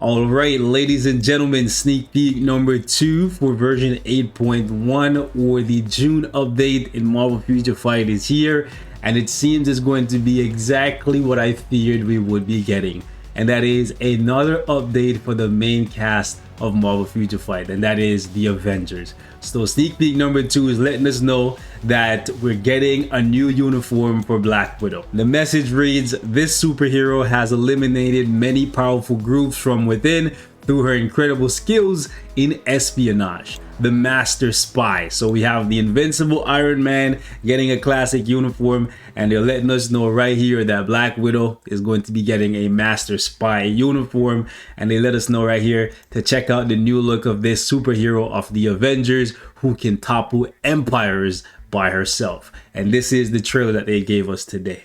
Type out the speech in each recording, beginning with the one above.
All right, ladies and gentlemen, sneak peek number 2 for version 8.1 or the June update in Marvel Future Fight is here, and it seems it's going to be exactly what I feared we would be getting, and that is another update for the main cast of Marvel Future Fight, and that is the Avengers. So sneak peek number 2 is letting us know that we're getting a new uniform for Black Widow. The message reads, this superhero has eliminated many powerful groups from within through her incredible skills in espionage. The Master Spy. So we have the Invincible Iron Man getting a classic uniform, and they're letting us know right here that Black Widow is going to be getting a Master Spy uniform, and they let us know right here to check out the new look of this superhero of the Avengers who can topple empires by herself. And this is the trailer that they gave us today.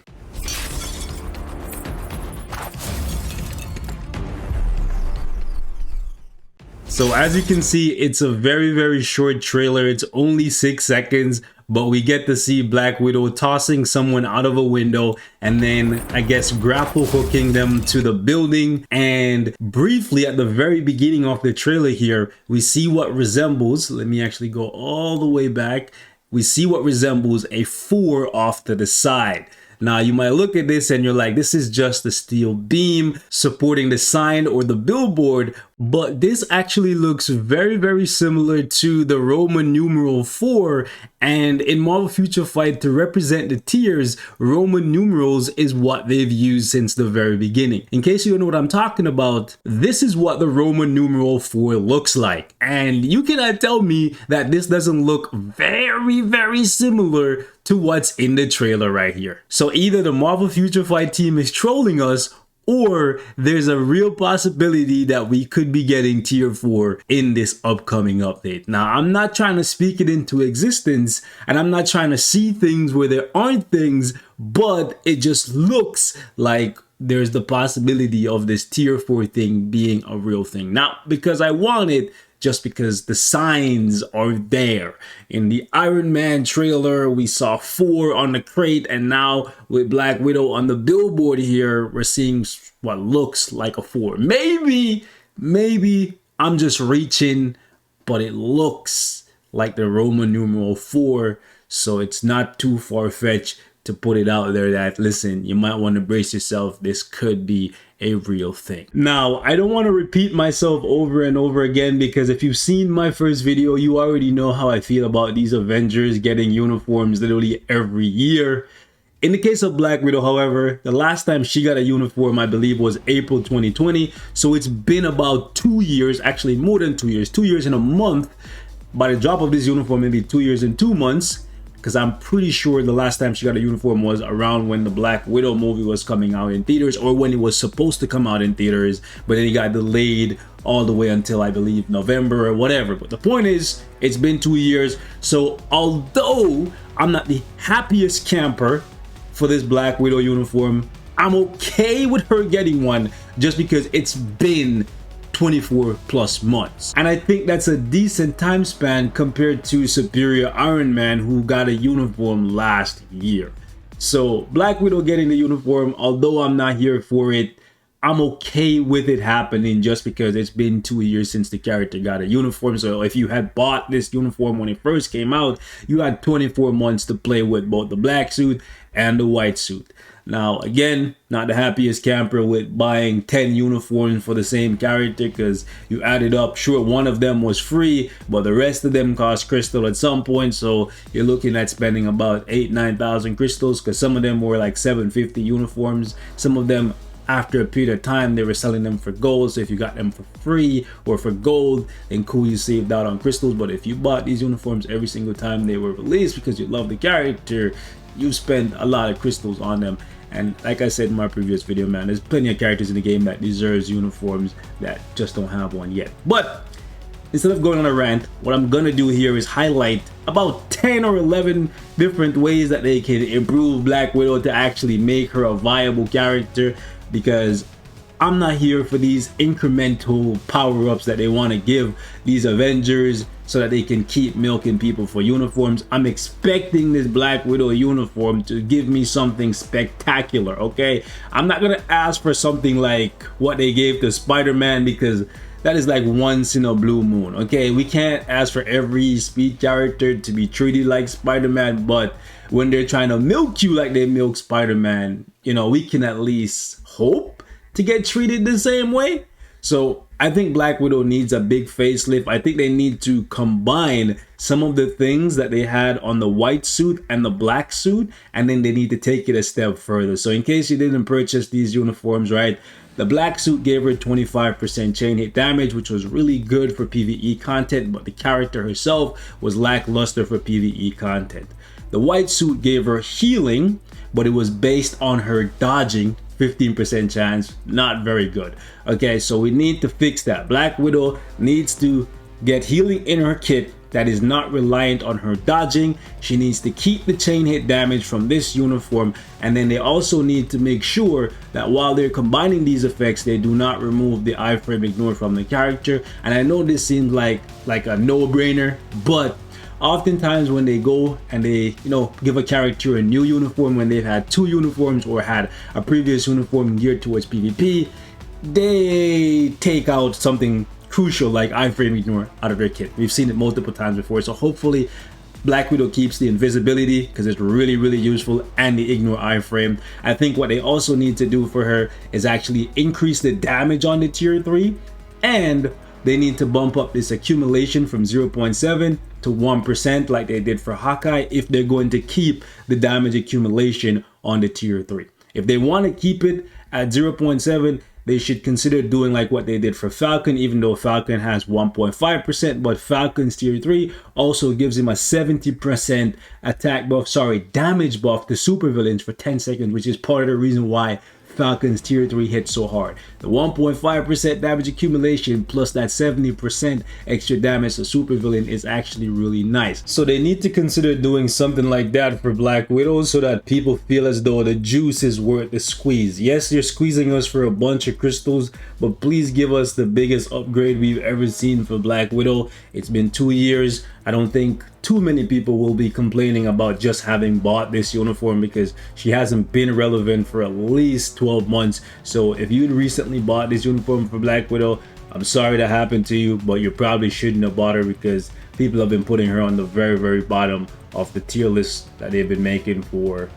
So as you can see, it's a very short trailer. It's only 6 seconds, but we get to see Black Widow tossing someone out of a window and then I guess grapple hooking them to the building. And briefly at the very beginning of the trailer here, we see what resembles, let me actually go all the way back. We see what resembles a 4 off to the side. Now you might look at this and you're like, this is just a steel beam supporting the sign or the billboard, but this actually looks very similar to the Roman numeral 4, and in Marvel Future Fight, to represent the tiers, Roman numerals is what they've used since the very beginning. In case you don't know what I'm talking about, this is what the Roman numeral 4 looks like, and you cannot tell me that this doesn't look very similar to what's in the trailer right here. So either the Marvel Future Fight team is trolling us, or there's a real possibility that we could be getting tier 4 in this upcoming update. Now, I'm not trying to speak it into existence, and I'm not trying to see things where there aren't things, but it just looks like there's the possibility of this tier 4 thing being a real thing. Not because I want it, just because the signs are there. In the Iron Man trailer, we saw 4 on the crate, and now with Black Widow on the billboard here, we're seeing what looks like a 4. Maybe I'm just reaching, but it looks like the Roman numeral 4, so it's not too far-fetched to put it out there that, listen, you might want to brace yourself, this could be a real thing. Now, I don't want to repeat myself over and over again, because if you've seen my first video, you already know how I feel about these Avengers getting uniforms literally every year. In the case of Black Widow, however, the last time she got a uniform, I believe, was April 2020. So it's been about 2 years, actually more than 2 years, 2 years and a month. By the drop of this uniform, maybe 2 years and 2 months. Because I'm pretty sure the last time she got a uniform was around when the Black Widow movie was coming out in theaters, or when it was supposed to come out in theaters, but then it got delayed all the way until, I believe, November or whatever. But the point is, it's been 2 years. So although I'm not the happiest camper for this Black Widow uniform, I'm okay with her getting one just because it's been 24 plus months, and I think that's a decent time span compared to Superior Iron Man, who got a uniform last year. So Black Widow getting the uniform, although I'm not here for it, I'm okay with it happening just because it's been 2 years since the character got a uniform. So if you had bought this uniform when it first came out, you had 24 months to play with both the black suit and the white suit. Now, again, not the happiest camper with buying 10 uniforms for the same character, because you added up, sure, one of them was free, but the rest of them cost crystal at some point. So you're looking at spending about 8,000-9,000 crystals, because some of them were like 750 uniforms. Some of them, after a period of time, they were selling them for gold. So if you got them for free or for gold, then cool, you saved out on crystals. But if you bought these uniforms every single time they were released because you love the character, you spend a lot of crystals on them. And like I said in my previous video, man, there's plenty of characters in the game that deserves uniforms that just don't have one yet. But instead of going on a rant, what I'm gonna do here is highlight about 10 or 11 different ways that they can improve Black Widow to actually make her a viable character, because I'm not here for these incremental power-ups that they want to give these Avengers. so that they can keep milking people for uniforms. I'm expecting this Black Widow uniform to give me something spectacular, okay? I'm not gonna ask for something like what they gave to Spider-Man, because that is like once in a blue moon, okay? We can't ask for every speed character to be treated like Spider-Man, but when they're trying to milk you like they milk Spider-Man, you know, we can at least hope to get treated the same way. So I think Black Widow needs a big facelift. I think they need to combine some of the things that they had on the white suit and the black suit, and then they need to take it a step further. So in case you didn't purchase these uniforms, right, the black suit gave her 25% chain hit damage, which was really good for PvE content, but the character herself was lackluster for PvE content. The white suit gave her healing, but it was based on her dodging, 15% chance, not very good. Okay, so we need to fix that. Black Widow needs to get healing in her kit that is not reliant on her dodging. She needs to keep the chain hit damage from this uniform, and then they also need to make sure that while they're combining these effects, they do not remove the iframe ignore from the character. And I know this seems like a no-brainer, but oftentimes when they go and they, you know, give a character a new uniform when they've had two uniforms or had a previous uniform geared towards PvP, they take out something crucial like iframe ignore out of their kit. We've seen it multiple times before, so hopefully Black Widow keeps the invisibility, because it's really, really useful, and the ignore iframe. I think what they also need to do for her is actually increase the damage on the tier 3, and they need to bump up this accumulation from 0.7 to 1% like they did for Hawkeye if they're going to keep the damage accumulation on the tier 3. If they want to keep it at 0.7, they should consider doing like what they did for Falcon, even though Falcon has 1.5%, but Falcon's tier 3 also gives him a 70% attack buff, damage buff to supervillains for 10 seconds, which is part of the reason why Falcon's tier 3 hits so hard. The 1.5% damage accumulation plus that 70% extra damage to supervillain is actually really nice. So they need to consider doing something like that for Black Widow so that people feel as though the juice is worth the squeeze. Yes, you're squeezing us for a bunch of crystals, but please give us the biggest upgrade we've ever seen for Black Widow. It's been 2 years. I don't think too many people will be complaining about just having bought this uniform, because she hasn't been relevant for at least 12 months. So if you'd recently bought this uniform for Black Widow, I'm sorry that happened to you, but you probably shouldn't have bought her, because people have been putting her on the very, very bottom of the tier list that they've been making for,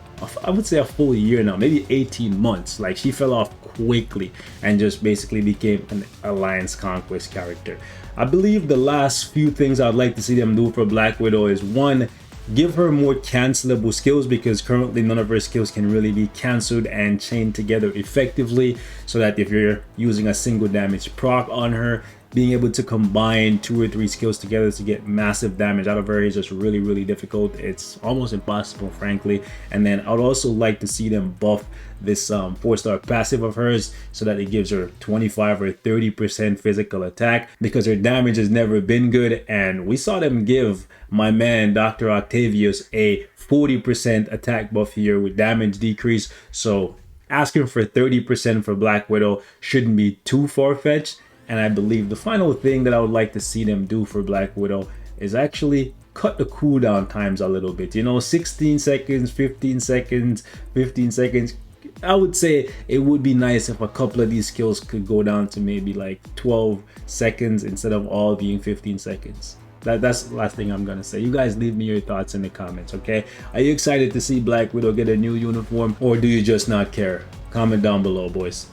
I would say, a full year now, maybe 18 months. Like, she fell off quickly and just basically became an Alliance Conquest character. I believe the last few things I'd like to see them do for Black Widow is, one, give her more cancelable skills, because currently none of her skills can really be cancelled and chained together effectively, so that if you're using a single damage proc on her, being able to combine 2 or 3 skills together to get massive damage out of her is just really, really difficult. It's almost impossible, frankly. And then I'd also like to see them buff this 4-star passive of hers so that it gives her 25 or 30% physical attack, because her damage has never been good. And we saw them give my man Dr. Octavius a 40% attack buff here with damage decrease. So asking for 30% for Black Widow shouldn't be too far-fetched. And I believe the final thing that I would like to see them do for Black Widow is actually cut the cooldown times a little bit. You know, 16 seconds, 15 seconds, 15 seconds. I would say it would be nice if a couple of these skills could go down to maybe like 12 seconds instead of all being 15 seconds. That's the last thing I'm gonna say. You guys leave me your thoughts in the comments, okay? Are you excited to see Black Widow get a new uniform, or do you just not care? Comment down below, boys.